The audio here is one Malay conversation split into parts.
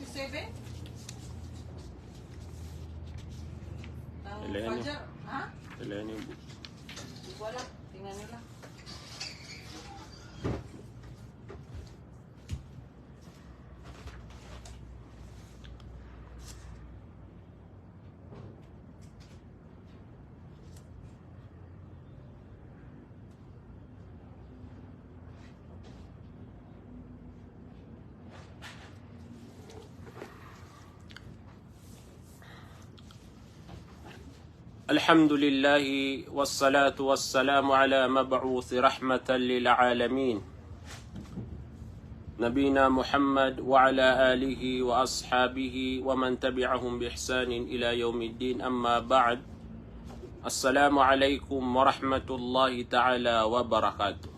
27? Ng Ilan yun? Fajar? Ha? Kailan yung Hindi ko alam. Tingnan nila. الحمد لله والصلاة والسلام على مبعوث رحمة للعالمين نبينا محمد وعلى آله وأصحابه ومن تبعهم بإحسان إلى يوم الدين أما بعد السلام عليكم ورحمة الله تعالى وبركاته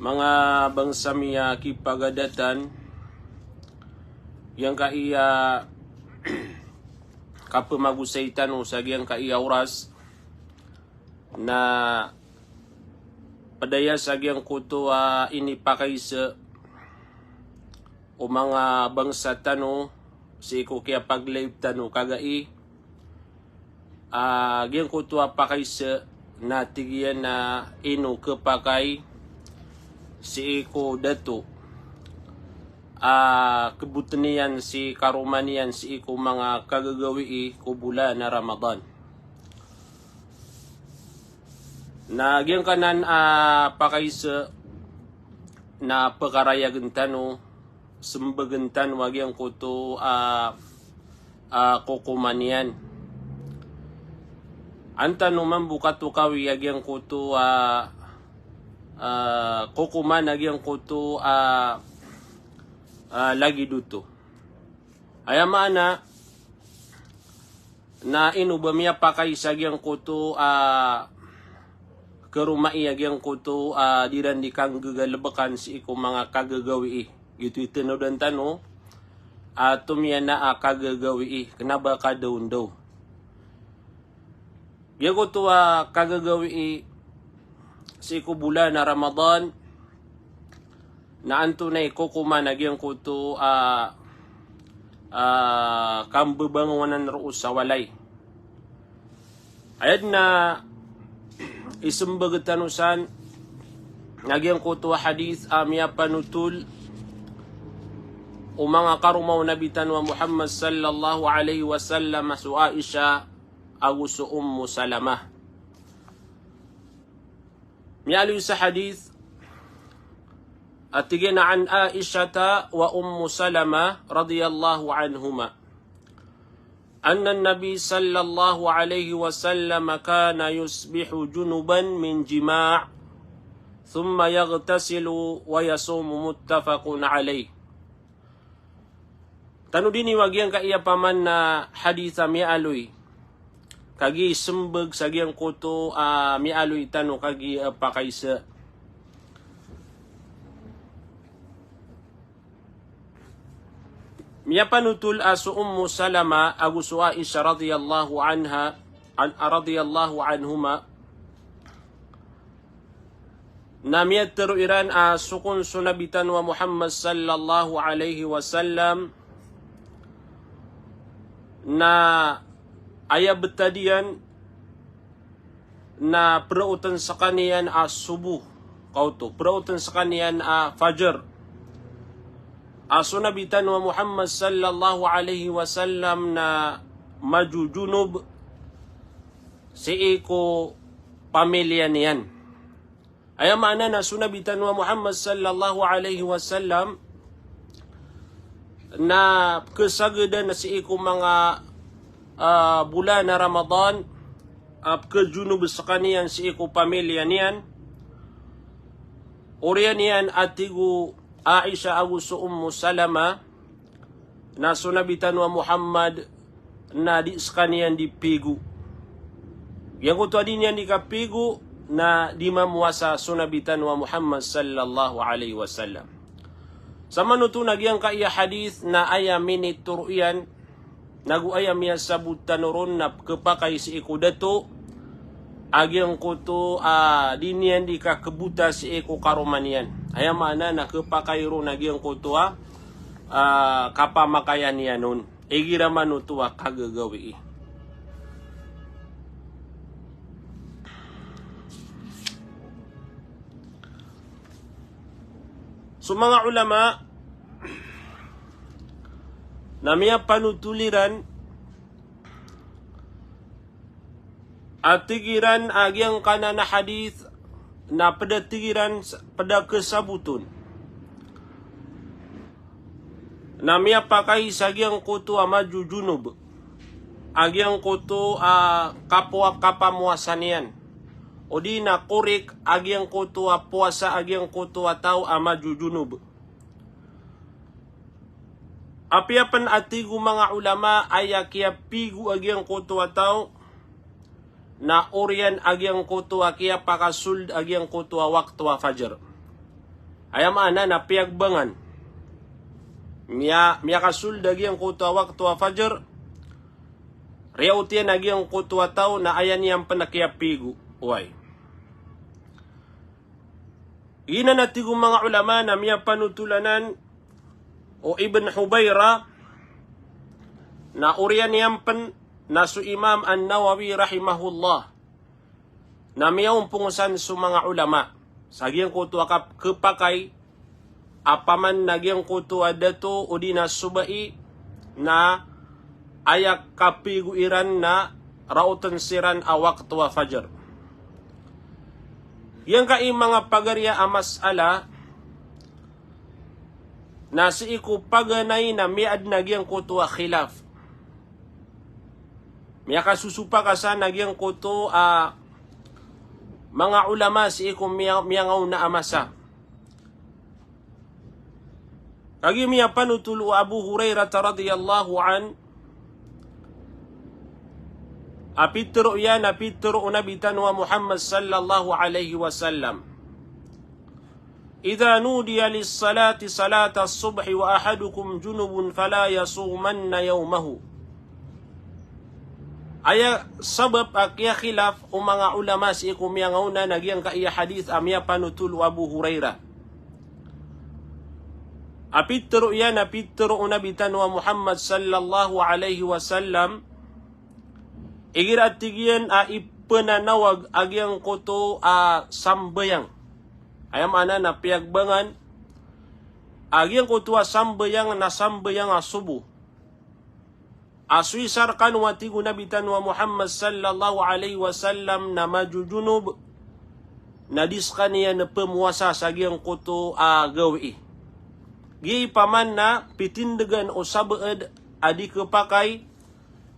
Mga bangsamiya kipagadatan yang kaiya kapamagusaytan o sagyang kaiya oras na padaya sagyang kuto inipakay sa o mga bangsa tano si ko kaya pag-live tano kagai gyang kuto pakay sa natigyan na ino kapakay si ko dato kebutanian si karumanian si iku mga kagagawi ko bulan na Ramadan. Nagyang kanan pakaysa na pagarayagan tano sembagan tano wagyang kuto kukumanian. Antano man bukato kawi yagyang kuto kukuman yagyang kuto lagi duto. Ayamana na inubamia pakay sagyang kuto kerumai yagyang kuto diran di kang gagalabakan si iku mga kagagawi gitu itino dan tano tumya na kagagawi kenaba ka daun daw. Yago to kagagawi si iku bulan na Ramadan na antunay kukuman nagyang kuto kambabangawanan roos sa walay. Ayad na isumbagatanusan nagyang kuto hadith amya panutul o mga karumaw na bitan wa Muhammad sallallahu alaihi wasallam su Aisha agusu Ummu Salamah. Miyalo sa hadith أتجن عن عائشة وأم سلمة رضي الله عنهما أن النبي صلى الله عليه وسلم كان يصبح جنبا من جماع ثم يغتسل ويصوم متفق عليه. Tanudini wagyang kaiya paman na haditha mialoy kagi sembeg sagyang kuto mialoy tano kagi pakaysa Miya panutul asu Ummu Salama agusu Aisha radhiyallahu anhuma na miya teruiran sukun sunabitan wa Muhammad sallallahu alaihi wasallam na aya betadian na perautan sa kaniyan subuh kauto perautan sa kaniyan fajar sunabitan wa Muhammad sallallahu alaihi wasallam na maju junub si iko pamilya niyan. Ay mana na sunabitan wa Muhammad sallallahu alaihi wasallam na kesagada na si iko mga bulan na Ramadan ke junub sa kaniyan si iko pamilya niyan. Oriyan niyan atigu Aisha agusu Ummu Salama na sunabitan wa Muhammad na di skanian di pigu. Yang kutu adin yang di kapigu na di mamuasa sunabitan wa Muhammad sallallahu alaihi wasallam. Sama nutu nagyang kaiya hadith na aya minit turuyan nagu aya miya sabutan ron na kepakay si iku dato agyang kuto dinian di kakebuta si eko karomanian. Aya mana na kepakayro nagyang kuto kapamakayan niya nun. Igira manutuwa kagagawi. So mga ulama, na miya panutuliran at tigiran agyang kana na hadith na pada tigiran pada kesabutun. Na miya pakai sagyang kutu amaju junub. Agyang kutu kapwa kapamuasanian. O di na kurik agyang kutu puasa agyang kutu atau amaju junub. Apiapan atigu mga ulama ayakia pigu agyang kutu atau na orian agyang kutu akia pakasuld agyang kutu waktu fajar. Ayam ana na piagbangan. Miya kasuld agyang kutu waktu fajar. Riyautian agyang kutu atau na ayan yang penakia pigu. Uway. Ina natigo mga ulama na miya panutulanan o Ibn Hubayra na uriyan yampan na su Imam An-Nawawi rahimahullah na miya umpungusan su mga ulama sagyang kutu akap kepakay apaman nagyang kutu adato o di na subai na ayak kapiguiran na rautan siran awak tuwa fajar. Yang kai mga pagarya amas ala na si iku paganay na miad nagyang kutu khilaf. Miya kasusupa kasa nagyang kutu mga ulama si iku miyangaw na amasa. Kagi miya panutulu Abu Hurairah radhiyallahu an apitro yan, apitro unabitan wa Muhammad sallallahu alaihi wasallam. Idha nudiya lis-salati salata as-subhi wa ahadukum junubun fala yasumanna yawmahu. Aya sabab akya khilaf o mga ulama si ikumyangauna nagyang kaiya hadith amya panutul Abu Hurairah. Apitro yan, apitro unabitan wa Muhammad sallallahu alaihi wasallam. Igirat tigian ipenanawag agyang kuto sambayang. Ayam ana na piagbangan agyang kuto sambayang na sambayang subuh. Aswisar kan watigu nabitan wa Muhammad sallallahu alaihi wasallam na majujunub na diskaniya na pemuasa sa agyang kuto gawi. Gi paman na pitindegan o sabaed adi kepakai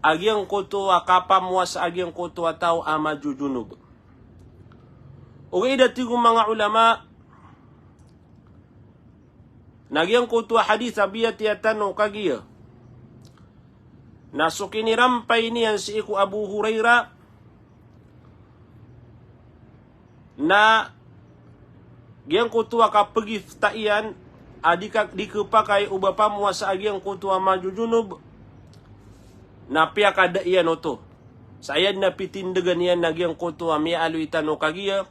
agyang kutu kapamuas agyang kutu atau amajujunub. Ugay datigo mga ulama nagyang kutu hadith abiyat yatan o kagiya. Nasukinilampay niyan si iku Abu Hurairah na gyang kutu kapagiftaian adika dikepakai ubapamuas agyang kutu amajujunub. Na pia kada iyan oto. Sayad na pitindegan yan nagyang kutu amya aluitan o kagiya.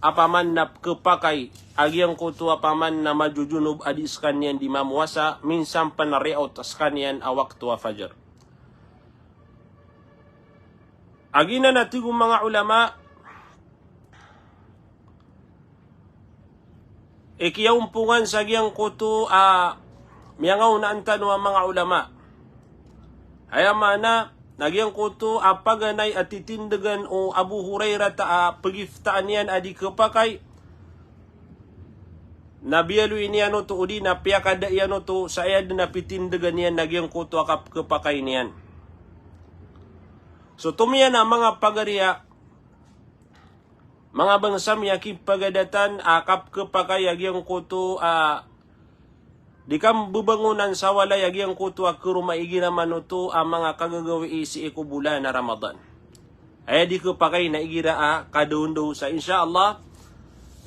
Apaman na kepakay agyang kutu apaman na majujunub adiskan yan di mamuasa. Minsan panariaut askan yan awak tuwa fajar. Agina natigo mga ulama. Ikiyaumpungan sa agyang kutu miyangaw na antano ang mga ulama. Ayamana nagyang kuto apaganay at titindagan o Abu Hurairah pagiftaan yan adi kepakai nabiyaluin yan o to udi na piyakada yan o to sa ayad na pitindagan yan nagyang kuto akap kepakai niyan. So tumiyan na mga pagarya mga bangsa miyakip pagadatan akap kepakai agyang kuto di kam bubangunan sa walay agyang kutu akuro maigi naman ito ang mga kagagawi si iku bulan na Ramadan. Ay di ko pa kayo naigira kadundo sa insyaAllah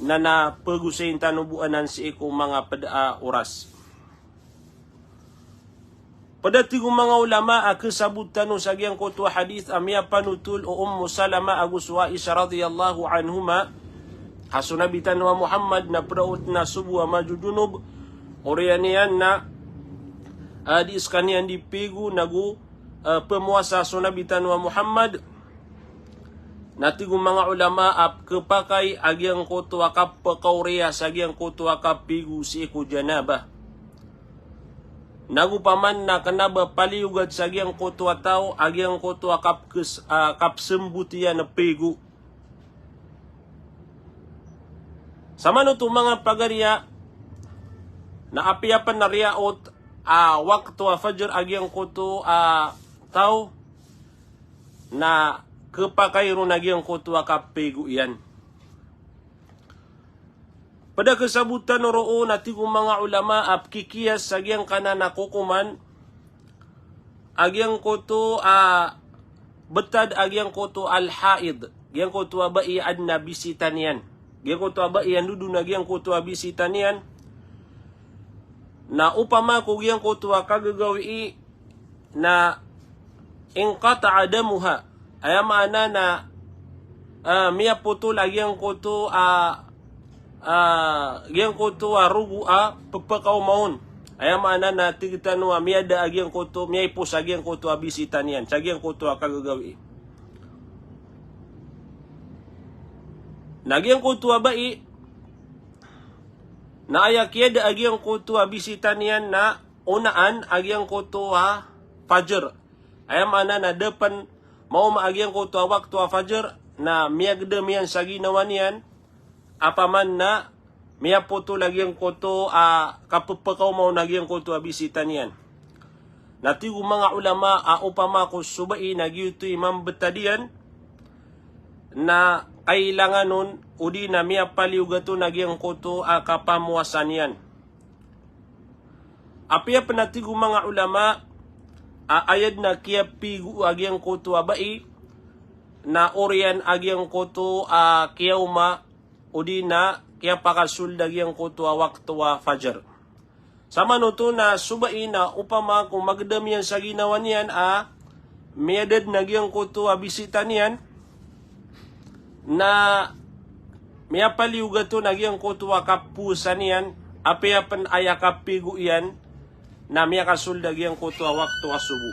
na napagusayin tanubuanan si iku mga oras. Padatigong mga ulama kasabutan sa agyang kutu hadith amya panutul o Salama aguswa isa radiyallahu anhuma hasunabitan wa Muhammad na praut na subu majujunub Orianian na di iskanian di pigu nagu pemuasa sunabitan wa Muhammad. Natigu mga ulama ap kepakai agiang kutu akap pekauria sagiang kutu akap pigu si iku janabah. Nagu paman na kanaba paliugad sagiang kutu atau agiang kutu akap kap sembutian na pigu. Sama no mga pagariya na apiapan na riyaot waktu fajr agiang kutu tau na kepakairu nagiang kutu akapigu iyan. Pada kesabutan roon natigo mga ulama ap kikiyas sagiang kana nakukuman agiang kutu betad agiang kutu al-haid giang kutu abai ad nabisitan yan. Giang kutu abai yan dudu nagiang kutu abisitan yan. Na upama ko giang kutu akagagawi na ingkata adamuha ay maana na miya puto lagi ang kuto gyang kuto rugu pagpakaw maun ay maana na tigitano miya da agi ang kuto miya ipos agi ang kuto abisitan yan sagi ang kuto kagagawi nagi ang kuto abai na ayakya da agi ang kuto abisitan yan na unaan agi ang kuto fajr ay maana na depan mau maagian ko tuwa waktu fajr na miyagde miyan sa ginawa niyan apaman na miya po to lagyan ko to kapupakaw mau nagyan ko to bisita niyan. Natigo mga ulama upama ko subai nagyuto imam betadian na kailangan nun udi na miya paliugato nagyan ko to kapamuasan niyan. Apia penatigo mga ulama ayad na kia pigu agiang kutu abai na orian agiang kutu kia uma udi na kia pakasul dagiang kutu waktu fajr. Sama nuto na subai na upama kung magdamian sa ginawa niyan miyadad na giang kutu bisita niyan na miyapaliuga to na giang kutu kapusan niyan apiapan ayakap pigu iyan na miya kasuldag yung kuto waktu asubu.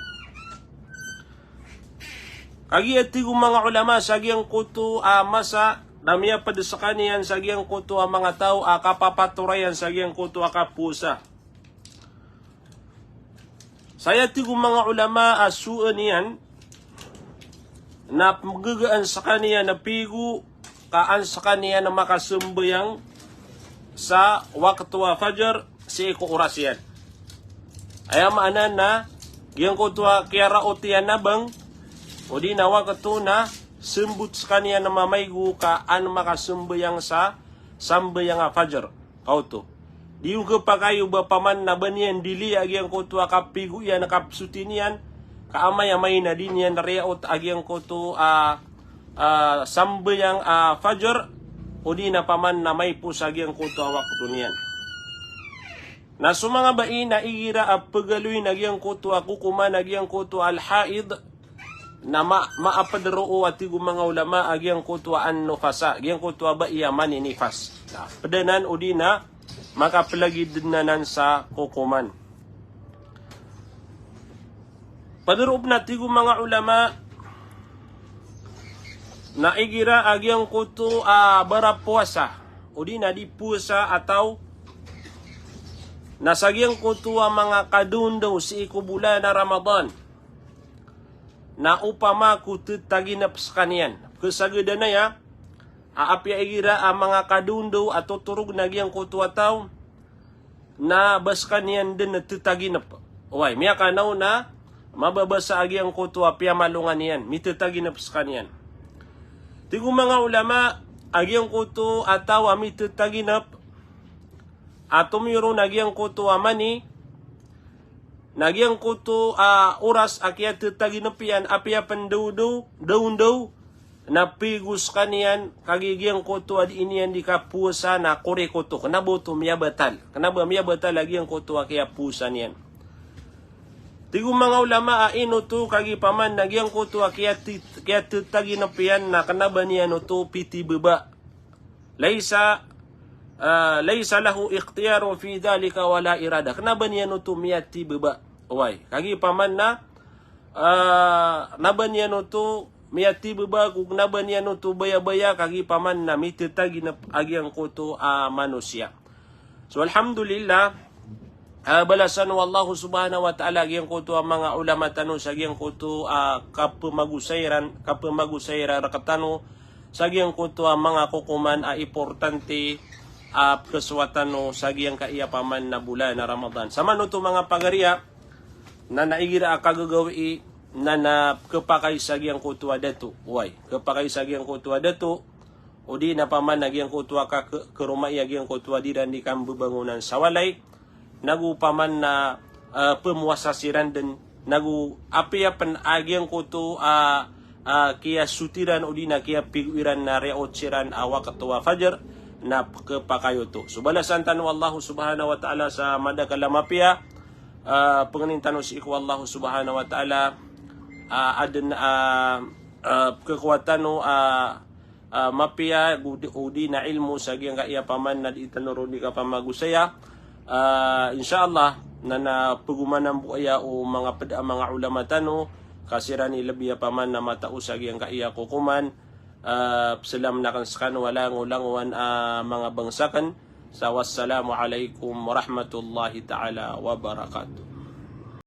Kagi atigo mga ulama sagyang kuto masa na miya padasakan niyan sagyang kuto mga tao kapapaturayan sagyang kuto kapusa. Saya tigo mga ulama suan niyan na magagaan sa kaniya na pigu kaan sa kaniya na makasumbayang sa waktu fajr si iku oras yan. Ayam maana na giyang ko tuwa kiara otiyan na bang o di nawa ka to na sembut sa kaniya na mamaygu ka an makasumbayang sa sambayang fajr kauto di yung kapakayo ba paman na baniyan dili agyang ko tuwa kapigu yan nakapsutinian kaamay-amay na din yan reot agyang ko to sambayang fajr o di na paman na may pusagyang ko to wakto niyan. Na sumanga bai na igira pagaluy nagyang kuto kukuman nagyang kuto al-haid na maapadro atigo mga ulama agyang kuto an-nufasa agyang kuto ba iya maninifas. Pedanan udi na makapalagid nanan sa kukuman. Padurop na tigo mga ulama na igira agyang kuto barapuasa udi na di puasa atau nasagyang kutuwa mga kadundaw si ikubulan na Ramadan na upama kututaginap sa kanyan. Kasagada na ya, aapya igira ang mga kadundaw at tuturog na giyang kutuwa tao na bas kanyan din na tutaginap. Uway, miya kanaw na mababasa agyang kutuwa piya malungan yan, mitutaginap sa kanyan. Tigo mga ulama, agyang kutu ataw mitutaginap tumiro nagyang kuto mani nagyang kuto oras akyat taginapian apya pandudo daw na pigus kanian kagigyang kuto adi inian di kapusa na kore kuto kanabo to miya batal lagi ang kuto akya pusa niyan. Tigo mga ulama ino to kagi paman nagyang kuto akyat taginapian na kanaba niya no to piti beba laysa lahu ikhtiyarun fi dhalika wala irada. Kenapa niya no tumiyati beba? Uway, kagi paman na naban yan to miyati beba kung naban yan to baya-baya kagi paman na mititagi na agyang ko to manusia. So alhamdulillah, balasan wallahu subhanahu wa ta'ala agyang ko to mga ulama tano sa agyang ko to kapamagusayran rakatano sa agyang ko to mga kukuman importante kaswatano sa agyang kaiya paman na bulan na Ramadan. Sama no to mga pagariya na naigira kagagawi na kapakay sa agyang ko to dato. Uway, kapakay sa agyang ko to dato o di na paman agyang ko to ka kerumay agyang ko to di dan di kambubangunan sa walay nagupaman na pemuasa siran dan nagu apiapan agyang ko to kia sutiran o di na kia piguiran na reot siran awak atwa fajar na kapakayo to. So balasan tanu Allah subhanahu wa ta'ala sa madakalamapia pengenin tanu si iku Allah subhanahu wa ta'ala adan kekuatan mapia udi na ilmu sa giyang kaiya paman na itanuro di ka pamagusaya insyaallah na pagumanang buaya o mga ulama tano kasirani labiya paman na matao sa giyang kaiya kukuman salam na kan wala ngulanguan mga bangsakan sa wassalamu alaikum warahmatullahi ta'ala wabarakatuh.